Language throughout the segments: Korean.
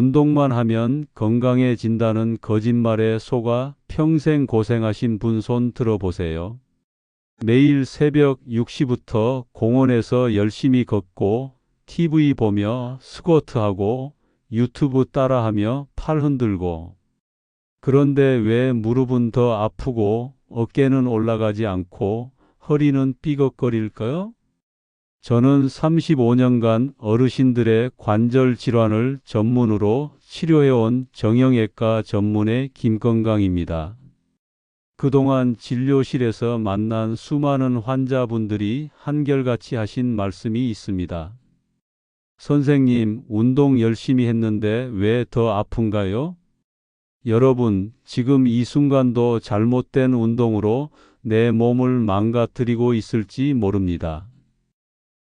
운동만 하면 건강해진다는 거짓말에 속아 평생 고생하신 분 손 들어보세요. 매일 새벽 6시부터 공원에서 열심히 걷고 TV 보며 스쿼트하고 유튜브 따라하며 팔 흔들고. 그런데 왜 무릎은 더 아프고 어깨는 올라가지 않고 허리는 삐걱거릴까요? 저는 35년간 어르신들의 관절 질환을 전문으로 치료해온 정형외과 전문의 김건강입니다. 그동안 진료실에서 만난 수많은 환자분들이 한결같이 하신 말씀이 있습니다. 선생님, 운동 열심히 했는데 왜 더 아픈가요? 여러분, 지금 이 순간도 잘못된 운동으로 내 몸을 망가뜨리고 있을지 모릅니다.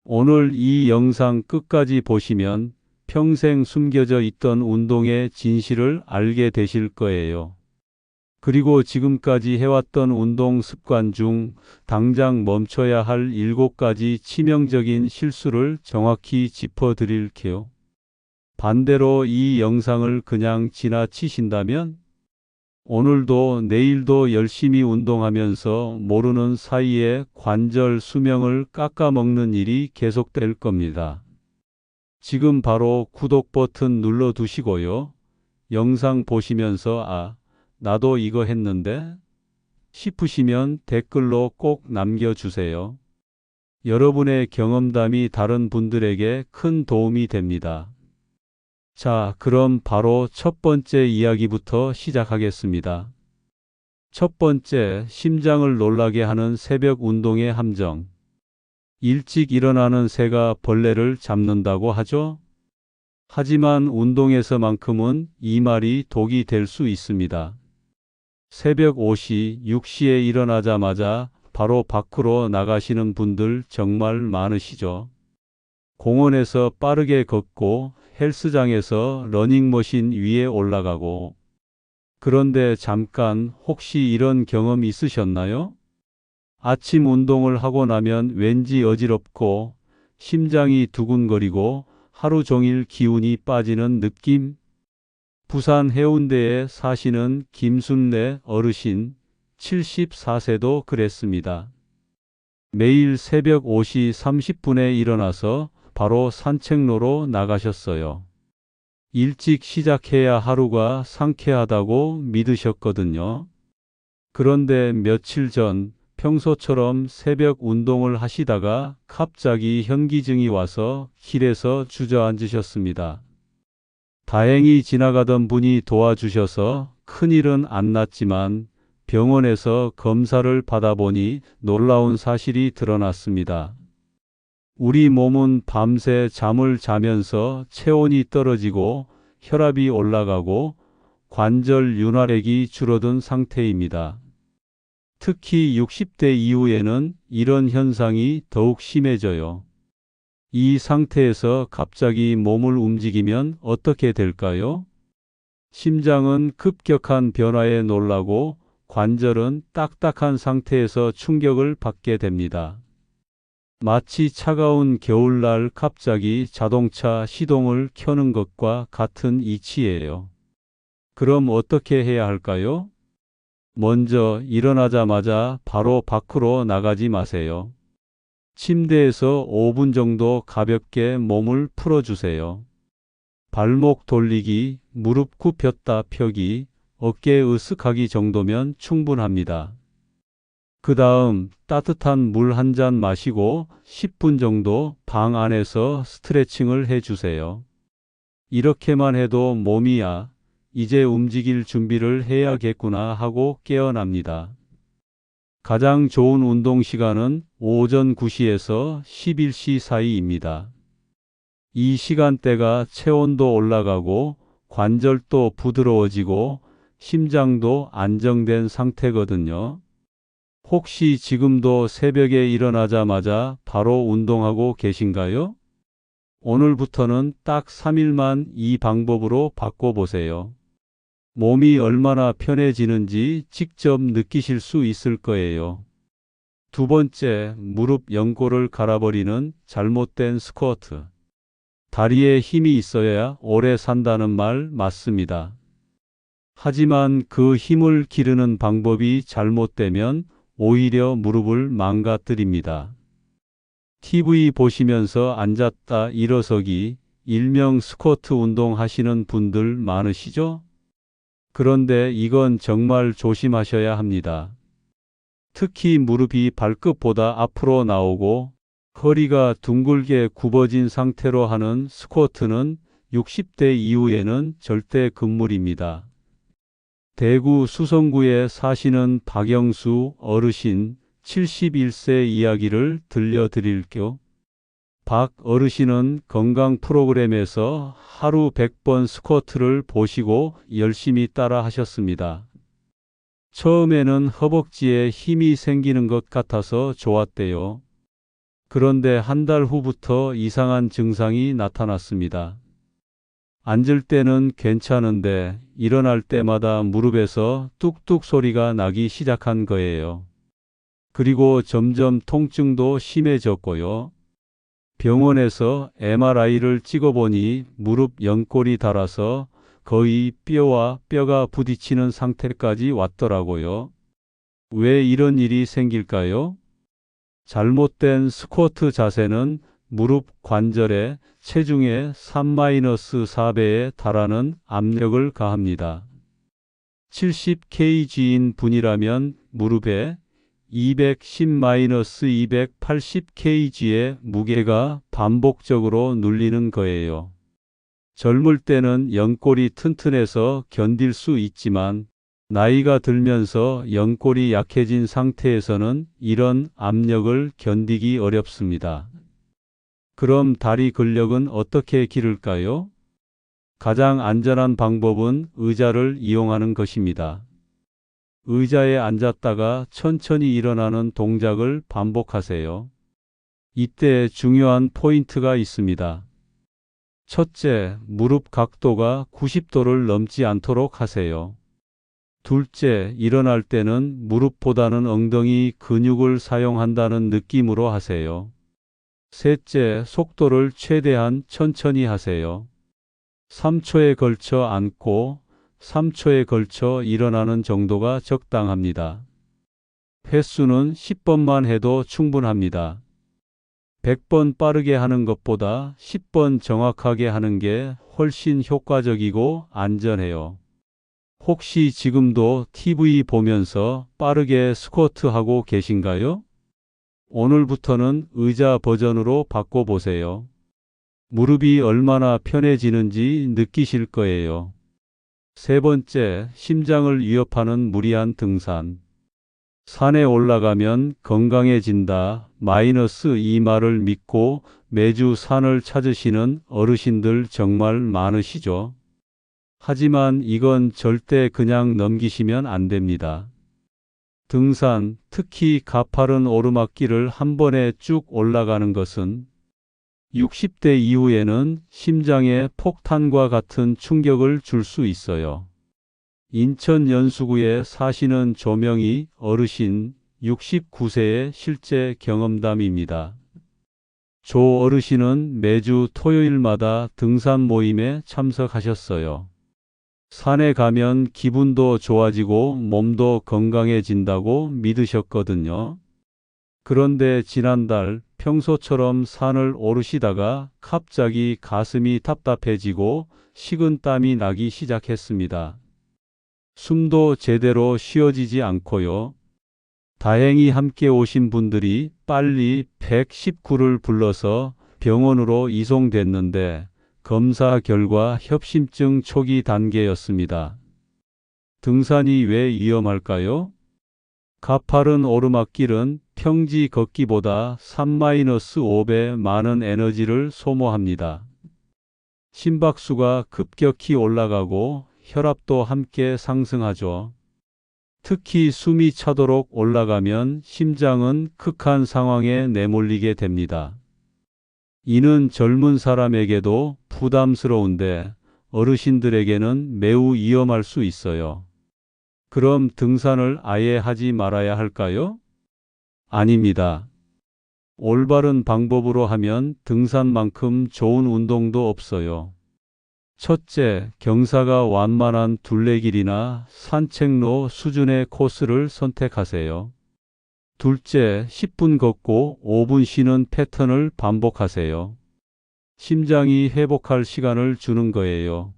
오늘 이 영상 끝까지 보시면 평생 숨겨져 있던 운동의 진실을 알게 되실 거예요. 그리고 지금까지 해왔던 운동 습관 중 당장 멈춰야 할 7가지 치명적인 실수를 정확히 짚어드릴게요. 반대로 이 영상을 그냥 지나치신다면 오늘도 내일도 열심히 운동하면서 모르는 사이에 관절 수명을 깎아먹는 일이 계속될 겁니다. 지금 바로 구독 버튼 눌러두시고요. 영상 보시면서 나도 이거 했는데 싶으시면 댓글로 꼭 남겨주세요. 여러분의 경험담이 다른 분들에게 큰 도움이 됩니다. 자, 그럼 바로 첫 번째 이야기부터 시작하겠습니다. 첫 번째, 심장을 놀라게 하는 새벽 운동의 함정. 일찍 일어나는 새가 벌레를 잡는다고 하죠? 하지만 운동에서만큼은 이 말이 독이 될 수 있습니다. 새벽 5시, 6시에 일어나자마자 바로 밖으로 나가시는 분들 정말 많으시죠? 공원에서 빠르게 걷고 헬스장에서 러닝머신 위에 올라가고. 그런데 잠깐 혹시 이런 경험 있으셨나요? 아침 운동을 하고 나면 왠지 어지럽고 심장이 두근거리고 하루 종일 기운이 빠지는 느낌? 부산 해운대에 사시는 김순례 어르신 74세도 그랬습니다. 매일 새벽 5시 30분에 일어나서 바로 산책로로 나가셨어요. 일찍 시작해야 하루가 상쾌하다고 믿으셨거든요. 그런데 며칠 전 평소처럼 새벽 운동을 하시다가 갑자기 현기증이 와서 길에서 주저앉으셨습니다. 다행히 지나가던 분이 도와주셔서 큰일은 안 났지만 병원에서 검사를 받아보니 놀라운 사실이 드러났습니다. 우리 몸은 밤새 잠을 자면서 체온이 떨어지고 혈압이 올라가고 관절 윤활액이 줄어든 상태입니다. 특히 60대 이후에는 이런 현상이 더욱 심해져요. 이 상태에서 갑자기 몸을 움직이면 어떻게 될까요? 심장은 급격한 변화에 놀라고 관절은 딱딱한 상태에서 충격을 받게 됩니다. 마치 차가운 겨울날 갑자기 자동차 시동을 켜는 것과 같은 이치예요. 그럼 어떻게 해야 할까요? 먼저 일어나자마자 바로 밖으로 나가지 마세요. 침대에서 5분 정도 가볍게 몸을 풀어주세요. 발목 돌리기, 무릎 굽혔다 펴기, 어깨 으쓱하기 정도면 충분합니다. 그 다음 따뜻한 물 한 잔 마시고 10분 정도 방 안에서 스트레칭을 해주세요. 이렇게만 해도 몸이 이제 움직일 준비를 해야겠구나 하고 깨어납니다. 가장 좋은 운동 시간은 오전 9시에서 11시 사이입니다. 이 시간대가 체온도 올라가고 관절도 부드러워지고 심장도 안정된 상태거든요. 혹시 지금도 새벽에 일어나자마자 바로 운동하고 계신가요? 오늘부터는 딱 3일만 이 방법으로 바꿔보세요. 몸이 얼마나 편해지는지 직접 느끼실 수 있을 거예요. 두 번째, 무릎 연골을 갈아버리는 잘못된 스쿼트. 다리에 힘이 있어야 오래 산다는 말 맞습니다. 하지만 그 힘을 기르는 방법이 잘못되면 오히려 무릎을 망가뜨립니다. TV 보시면서 앉았다 일어서기, 일명 스쿼트 운동 하시는 분들 많으시죠? 그런데 이건 정말 조심하셔야 합니다. 특히 무릎이 발끝보다 앞으로 나오고 허리가 둥글게 굽어진 상태로 하는 스쿼트는 60대 이후에는 절대 금물입니다. 대구 수성구에 사시는 박영수 어르신 71세 이야기를 들려드릴게요. 박 어르신은 건강 프로그램에서 하루 100번 스쿼트를 보시고 열심히 따라 하셨습니다. 처음에는 허벅지에 힘이 생기는 것 같아서 좋았대요. 그런데 한 달 후부터 이상한 증상이 나타났습니다. 앉을 때는 괜찮은데 일어날 때마다 무릎에서 뚝뚝 소리가 나기 시작한 거예요. 그리고 점점 통증도 심해졌고요. 병원에서 MRI를 찍어보니 무릎 연골이 닳아서 거의 뼈와 뼈가 부딪히는 상태까지 왔더라고요. 왜 이런 일이 생길까요? 잘못된 스쿼트 자세는 무릎 관절에 체중의 3-4배에 달하는 압력을 가합니다. 70kg인 분이라면 무릎에 210-280kg의 무게가 반복적으로 눌리는 거예요. 젊을 때는 연골이 튼튼해서 견딜 수 있지만 나이가 들면서 연골이 약해진 상태에서는 이런 압력을 견디기 어렵습니다. 그럼 다리 근력은 어떻게 기를까요? 가장 안전한 방법은 의자를 이용하는 것입니다. 의자에 앉았다가 천천히 일어나는 동작을 반복하세요. 이때 중요한 포인트가 있습니다. 첫째, 무릎 각도가 90도를 넘지 않도록 하세요. 둘째, 일어날 때는 무릎보다는 엉덩이 근육을 사용한다는 느낌으로 하세요. 셋째, 속도를 최대한 천천히 하세요. 3초에 걸쳐 앉고 3초에 걸쳐 일어나는 정도가 적당합니다. 횟수는 10번만 해도 충분합니다. 100번 빠르게 하는 것보다 10번 정확하게 하는 게 훨씬 효과적이고 안전해요. 혹시 지금도 TV 보면서 빠르게 스쿼트 하고 계신가요? 오늘부터는 의자 버전으로 바꿔보세요. 무릎이 얼마나 편해지는지 느끼실 거예요. 세 번째, 심장을 위협하는 무리한 등산. 산에 올라가면 건강해진다. 이 말을 믿고 매주 산을 찾으시는 어르신들 정말 많으시죠? 하지만 이건 절대 그냥 넘기시면 안 됩니다. 등산, 특히 가파른 오르막길을 한 번에 쭉 올라가는 것은 60대 이후에는 심장에 폭탄과 같은 충격을 줄 수 있어요. 인천 연수구에 사시는 조명희 어르신 69세의 실제 경험담입니다. 조 어르신은 매주 토요일마다 등산 모임에 참석하셨어요. 산에 가면 기분도 좋아지고 몸도 건강해진다고 믿으셨거든요. 그런데 지난달 평소처럼 산을 오르시다가 갑자기 가슴이 답답해지고 식은땀이 나기 시작했습니다. 숨도 제대로 쉬어지지 않고요. 다행히 함께 오신 분들이 빨리 119를 불러서 병원으로 이송됐는데 검사 결과 협심증 초기 단계였습니다. 등산이 왜 위험할까요? 가파른 오르막길은 평지 걷기보다 3-5배 많은 에너지를 소모합니다. 심박수가 급격히 올라가고 혈압도 함께 상승하죠. 특히 숨이 차도록 올라가면 심장은 극한 상황에 내몰리게 됩니다. 이는 젊은 사람에게도 부담스러운데 어르신들에게는 매우 위험할 수 있어요. 그럼 등산을 아예 하지 말아야 할까요? 아닙니다. 올바른 방법으로 하면 등산만큼 좋은 운동도 없어요. 첫째, 경사가 완만한 둘레길이나 산책로 수준의 코스를 선택하세요. 둘째, 10분 걷고 5분 쉬는 패턴을 반복하세요. 심장이 회복할 시간을 주는 거예요.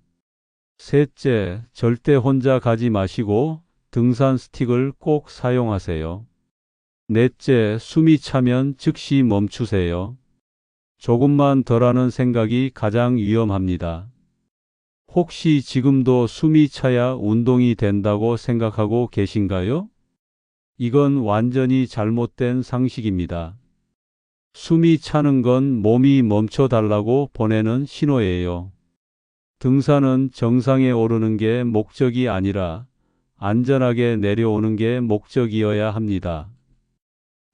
셋째, 절대 혼자 가지 마시고 등산 스틱을 꼭 사용하세요. 넷째, 숨이 차면 즉시 멈추세요. 조금만 덜 하는 생각이 가장 위험합니다. 혹시 지금도 숨이 차야 운동이 된다고 생각하고 계신가요? 이건 완전히 잘못된 상식입니다. 숨이 차는 건 몸이 멈춰달라고 보내는 신호예요. 등산은 정상에 오르는 게 목적이 아니라 안전하게 내려오는 게 목적이어야 합니다.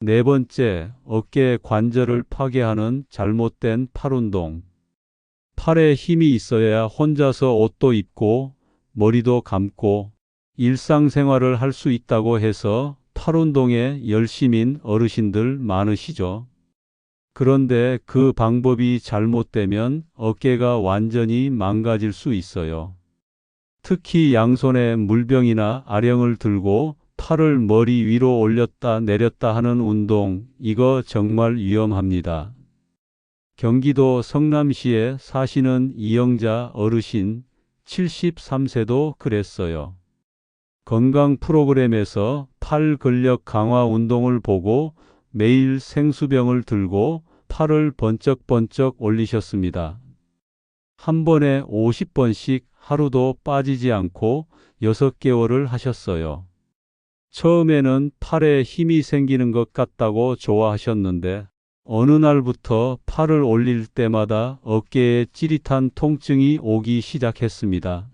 네 번째, 어깨 관절을 파괴하는 잘못된 팔 운동. 팔에 힘이 있어야 혼자서 옷도 입고 머리도 감고 일상생활을 할 수 있다고 해서 팔 운동에 열심인 어르신들 많으시죠? 그런데 그 방법이 잘못되면 어깨가 완전히 망가질 수 있어요. 특히 양손에 물병이나 아령을 들고 팔을 머리 위로 올렸다 내렸다 하는 운동, 이거 정말 위험합니다. 경기도 성남시에 사시는 이영자 어르신 73세도 그랬어요. 건강 프로그램에서 팔 근력 강화 운동을 보고 매일 생수병을 들고 팔을 번쩍번쩍 올리셨습니다. 한 번에 50번씩 하루도 빠지지 않고 6개월을 하셨어요. 처음에는 팔에 힘이 생기는 것 같다고 좋아하셨는데 어느 날부터 팔을 올릴 때마다 어깨에 찌릿한 통증이 오기 시작했습니다.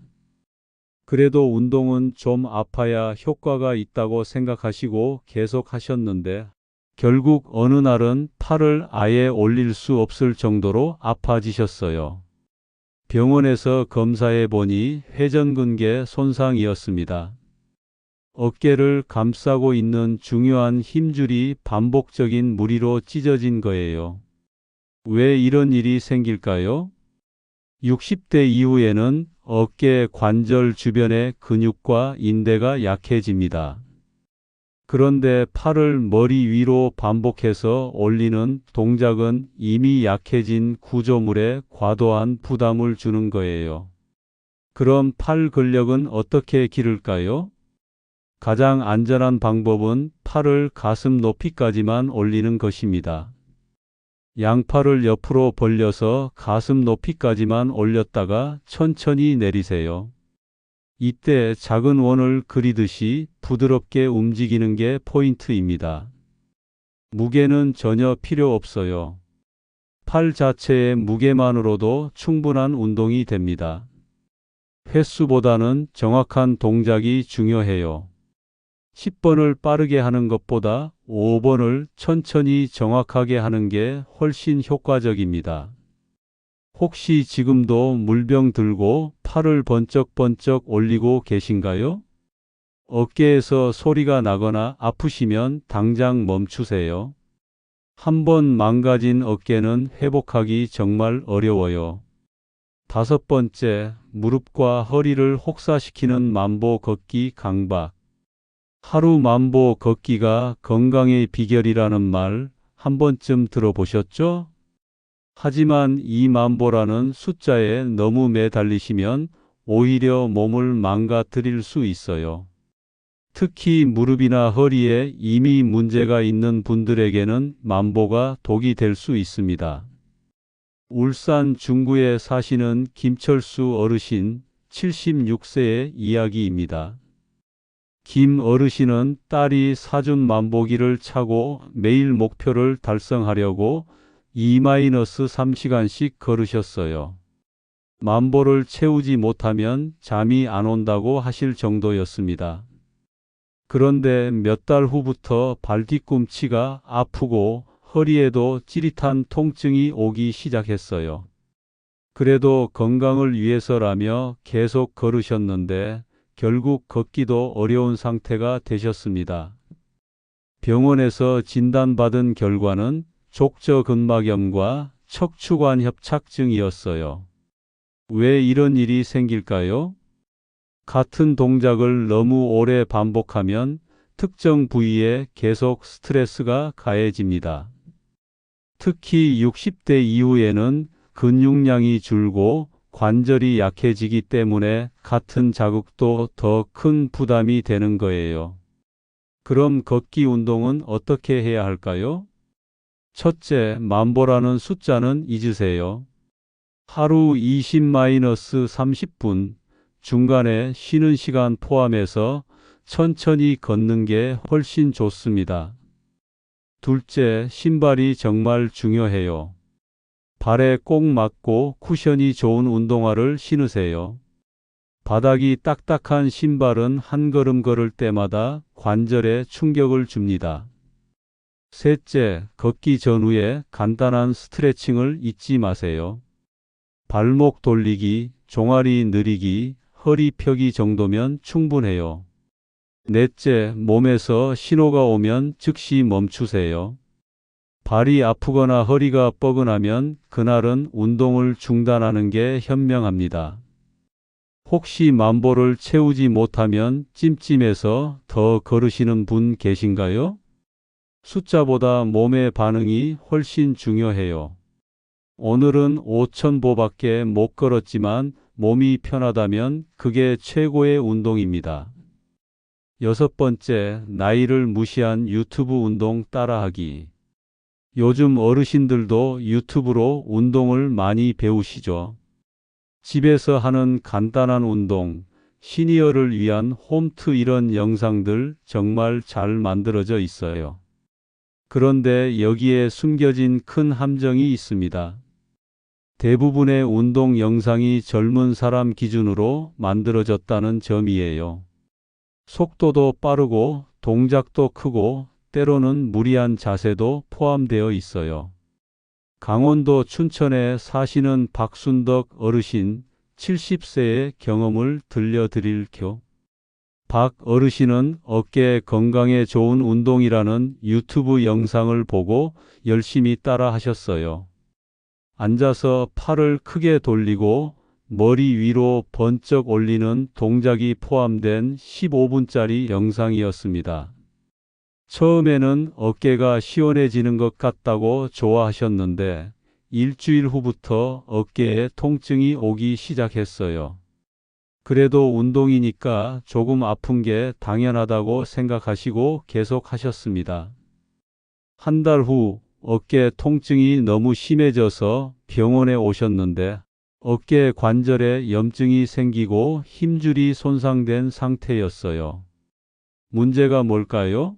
그래도 운동은 좀 아파야 효과가 있다고 생각하시고 계속 하셨는데 결국 어느 날은 팔을 아예 올릴 수 없을 정도로 아파지셨어요. 병원에서 검사해 보니 회전근개 손상이었습니다. 어깨를 감싸고 있는 중요한 힘줄이 반복적인 무리로 찢어진 거예요. 왜 이런 일이 생길까요? 60대 이후에는 어깨 관절 주변의 근육과 인대가 약해집니다. 그런데 팔을 머리 위로 반복해서 올리는 동작은 이미 약해진 구조물에 과도한 부담을 주는 거예요. 그럼 팔 근력은 어떻게 기를까요? 가장 안전한 방법은 팔을 가슴 높이까지만 올리는 것입니다. 양팔을 옆으로 벌려서 가슴 높이까지만 올렸다가 천천히 내리세요. 이때 작은 원을 그리듯이 부드럽게 움직이는 게 포인트입니다. 무게는 전혀 필요 없어요. 팔 자체의 무게만으로도 충분한 운동이 됩니다. 횟수보다는 정확한 동작이 중요해요. 10번을 빠르게 하는 것보다 5번을 천천히 정확하게 하는 게 훨씬 효과적입니다. 혹시 지금도 물병 들고 팔을 번쩍번쩍 올리고 계신가요? 어깨에서 소리가 나거나 아프시면 당장 멈추세요. 한번 망가진 어깨는 회복하기 정말 어려워요. 다섯 번째, 무릎과 허리를 혹사시키는 만보 걷기 강박. 하루 만보 걷기가 건강의 비결이라는 말 한 번쯤 들어보셨죠? 하지만 이 만보라는 숫자에 너무 매달리시면 오히려 몸을 망가뜨릴 수 있어요. 특히 무릎이나 허리에 이미 문제가 있는 분들에게는 만보가 독이 될 수 있습니다. 울산 중구에 사시는 김철수 어르신 76세의 이야기입니다. 김 어르신은 딸이 사준 만보기를 차고 매일 목표를 달성하려고 2-3시간씩 걸으셨어요. 만보를 채우지 못하면 잠이 안 온다고 하실 정도였습니다. 그런데 몇 달 후부터 발뒤꿈치가 아프고 허리에도 찌릿한 통증이 오기 시작했어요. 그래도 건강을 위해서라며 계속 걸으셨는데 결국 걷기도 어려운 상태가 되셨습니다. 병원에서 진단받은 결과는 족저근막염과 척추관 협착증이었어요. 왜 이런 일이 생길까요? 같은 동작을 너무 오래 반복하면 특정 부위에 계속 스트레스가 가해집니다. 특히 60대 이후에는 근육량이 줄고 관절이 약해지기 때문에 같은 자극도 더 큰 부담이 되는 거예요. 그럼 걷기 운동은 어떻게 해야 할까요? 첫째, 만보라는 숫자는 잊으세요. 하루 20-30분, 중간에 쉬는 시간 포함해서 천천히 걷는 게 훨씬 좋습니다. 둘째, 신발이 정말 중요해요. 발에 꼭 맞고 쿠션이 좋은 운동화를 신으세요. 바닥이 딱딱한 신발은 한 걸음 걸을 때마다 관절에 충격을 줍니다. 셋째, 걷기 전후에 간단한 스트레칭을 잊지 마세요. 발목 돌리기, 종아리 늘리기, 허리 펴기 정도면 충분해요. 넷째, 몸에서 신호가 오면 즉시 멈추세요. 발이 아프거나 허리가 뻐근하면 그날은 운동을 중단하는 게 현명합니다. 혹시 만보를 채우지 못하면 찜찜해서 더 걸으시는 분 계신가요? 숫자보다 몸의 반응이 훨씬 중요해요. 오늘은 5,000보밖에 못 걸었지만 몸이 편하다면 그게 최고의 운동입니다. 여섯 번째, 나이를 무시한 유튜브 운동 따라하기. 요즘 어르신들도 유튜브로 운동을 많이 배우시죠. 집에서 하는 간단한 운동, 시니어를 위한 홈트 이런 영상들 정말 잘 만들어져 있어요. 그런데 여기에 숨겨진 큰 함정이 있습니다. 대부분의 운동 영상이 젊은 사람 기준으로 만들어졌다는 점이에요. 속도도 빠르고 동작도 크고 때로는 무리한 자세도 포함되어 있어요. 강원도 춘천에 사시는 박순덕 어르신 70세의 경험을 들려드릴게요. 박 어르신은 어깨 건강에 좋은 운동이라는 유튜브 영상을 보고 열심히 따라 하셨어요. 앉아서 팔을 크게 돌리고 머리 위로 번쩍 올리는 동작이 포함된 15분짜리 영상이었습니다. 처음에는 어깨가 시원해지는 것 같다고 좋아하셨는데 일주일 후부터 어깨에 통증이 오기 시작했어요. 그래도 운동이니까 조금 아픈 게 당연하다고 생각하시고 계속 하셨습니다. 한 달 후 어깨 통증이 너무 심해져서 병원에 오셨는데 어깨 관절에 염증이 생기고 힘줄이 손상된 상태였어요. 문제가 뭘까요?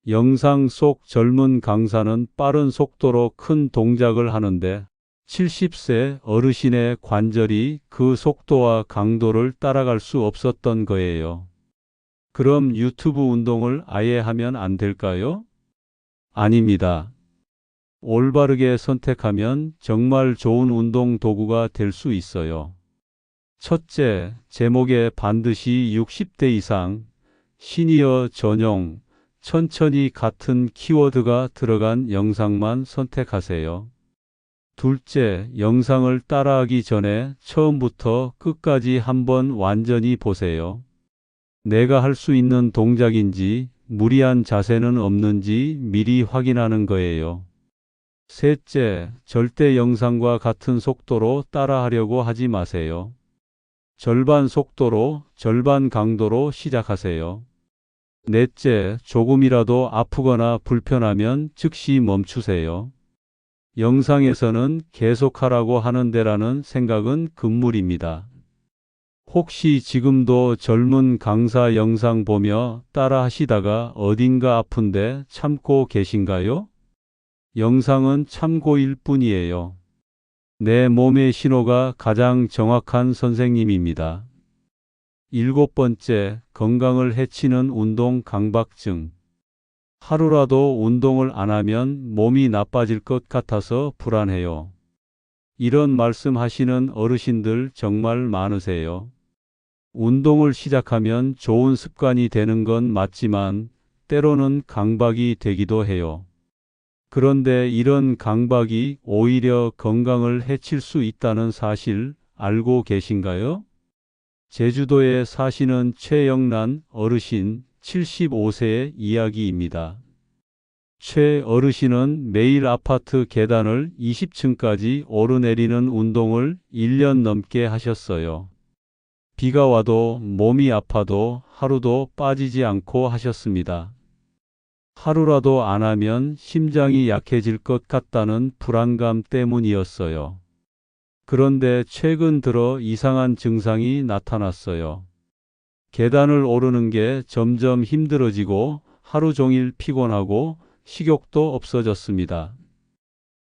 영상 속 젊은 강사는 빠른 속도로 큰 동작을 하는데 70세 어르신의 관절이 그 속도와 강도를 따라갈 수 없었던 거예요. 그럼 유튜브 운동을 아예 하면 안 될까요? 아닙니다. 올바르게 선택하면 정말 좋은 운동 도구가 될 수 있어요. 첫째, 제목에 반드시 60대 이상, 시니어 전용, 천천히 같은 키워드가 들어간 영상만 선택하세요. 둘째, 영상을 따라하기 전에 처음부터 끝까지 한번 완전히 보세요. 내가 할 수 있는 동작인지, 무리한 자세는 없는지 미리 확인하는 거예요. 셋째, 절대 영상과 같은 속도로 따라하려고 하지 마세요. 절반 속도로, 절반 강도로 시작하세요. 넷째, 조금이라도 아프거나 불편하면 즉시 멈추세요. 영상에서는 계속하라고 하는데라는 생각은 금물입니다. 혹시 지금도 젊은 강사 영상 보며 따라 하시다가 어딘가 아픈데 참고 계신가요? 영상은 참고일 뿐이에요. 내 몸의 신호가 가장 정확한 선생님입니다. 일곱 번째, 건강을 해치는 운동 강박증. 하루라도 운동을 안 하면 몸이 나빠질 것 같아서 불안해요. 이런 말씀 하시는 어르신들 정말 많으세요. 운동을 시작하면 좋은 습관이 되는 건 맞지만 때로는 강박이 되기도 해요. 그런데 이런 강박이 오히려 건강을 해칠 수 있다는 사실 알고 계신가요? 제주도에 사시는 최영란 어르신 75세의 이야기입니다. 최 어르신은 매일 아파트 계단을 20층까지 오르내리는 운동을 1년 넘게 하셨어요. 비가 와도 몸이 아파도 하루도 빠지지 않고 하셨습니다. 하루라도 안 하면 심장이 약해질 것 같다는 불안감 때문이었어요. 그런데 최근 들어 이상한 증상이 나타났어요. 계단을 오르는 게 점점 힘들어지고 하루 종일 피곤하고 식욕도 없어졌습니다.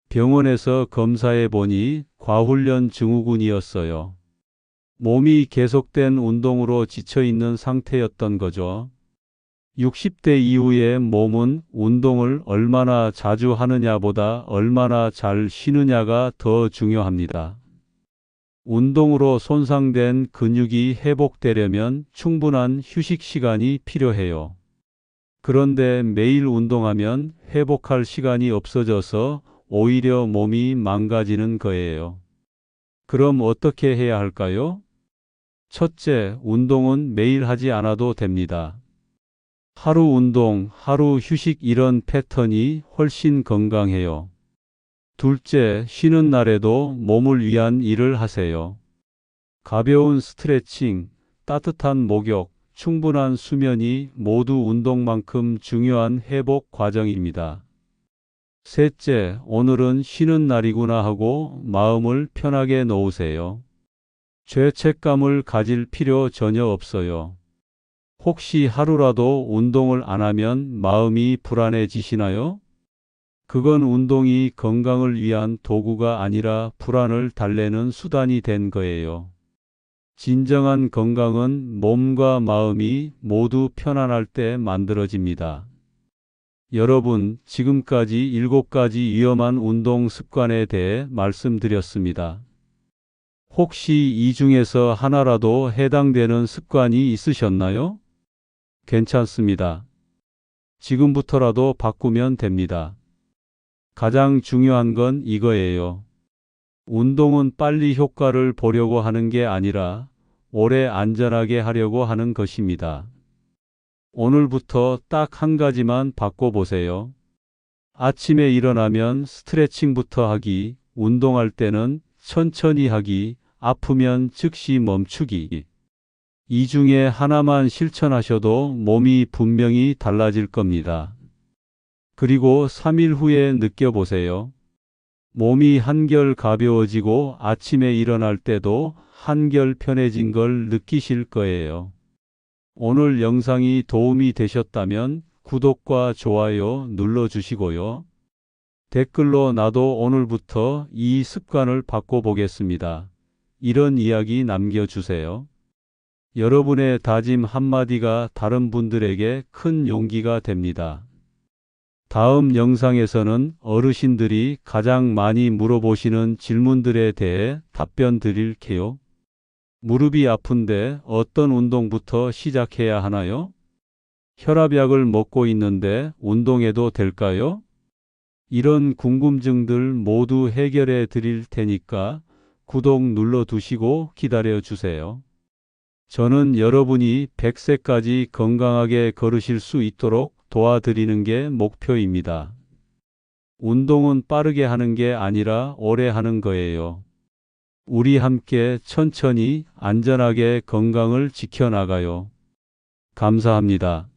병원에서 검사해 보니 과훈련 증후군이었어요. 몸이 계속된 운동으로 지쳐 있는 상태였던 거죠. 60대 이후에 몸은 운동을 얼마나 자주 하느냐보다 얼마나 잘 쉬느냐가 더 중요합니다. 운동으로 손상된 근육이 회복되려면 충분한 휴식 시간이 필요해요. 그런데 매일 운동하면 회복할 시간이 없어져서 오히려 몸이 망가지는 거예요. 그럼 어떻게 해야 할까요? 첫째, 운동은 매일 하지 않아도 됩니다. 하루 운동, 하루 휴식 이런 패턴이 훨씬 건강해요. 둘째, 쉬는 날에도 몸을 위한 일을 하세요. 가벼운 스트레칭, 따뜻한 목욕, 충분한 수면이 모두 운동만큼 중요한 회복 과정입니다. 셋째, 오늘은 쉬는 날이구나 하고 마음을 편하게 놓으세요. 죄책감을 가질 필요 전혀 없어요. 혹시 하루라도 운동을 안 하면 마음이 불안해지시나요? 그건 운동이 건강을 위한 도구가 아니라 불안을 달래는 수단이 된 거예요. 진정한 건강은 몸과 마음이 모두 편안할 때 만들어집니다. 여러분, 지금까지 7가지 위험한 운동 습관에 대해 말씀드렸습니다. 혹시 이 중에서 하나라도 해당되는 습관이 있으셨나요? 괜찮습니다. 지금부터라도 바꾸면 됩니다. 가장 중요한 건 이거예요. 운동은 빨리 효과를 보려고 하는 게 아니라 오래 안전하게 하려고 하는 것입니다. 오늘부터 딱 한 가지만 바꿔보세요. 아침에 일어나면 스트레칭부터 하기, 운동할 때는 천천히 하기, 아프면 즉시 멈추기. 이 중에 하나만 실천하셔도 몸이 분명히 달라질 겁니다. 그리고 3일 후에 느껴보세요. 몸이 한결 가벼워지고 아침에 일어날 때도 한결 편해진 걸 느끼실 거예요. 오늘 영상이 도움이 되셨다면 구독과 좋아요 눌러주시고요. 댓글로 나도 오늘부터 이 습관을 바꿔보겠습니다. 이런 이야기 남겨주세요. 여러분의 다짐 한마디가 다른 분들에게 큰 용기가 됩니다. 다음 영상에서는 어르신들이 가장 많이 물어보시는 질문들에 대해 답변 드릴게요. 무릎이 아픈데 어떤 운동부터 시작해야 하나요? 혈압약을 먹고 있는데 운동해도 될까요? 이런 궁금증들 모두 해결해 드릴 테니까 구독 눌러두시고 기다려 주세요. 저는 여러분이 100세까지 건강하게 걸으실 수 있도록 도와드리는 게 목표입니다. 운동은 빠르게 하는 게 아니라 오래 하는 거예요. 우리 함께 천천히 안전하게 건강을 지켜나가요. 감사합니다.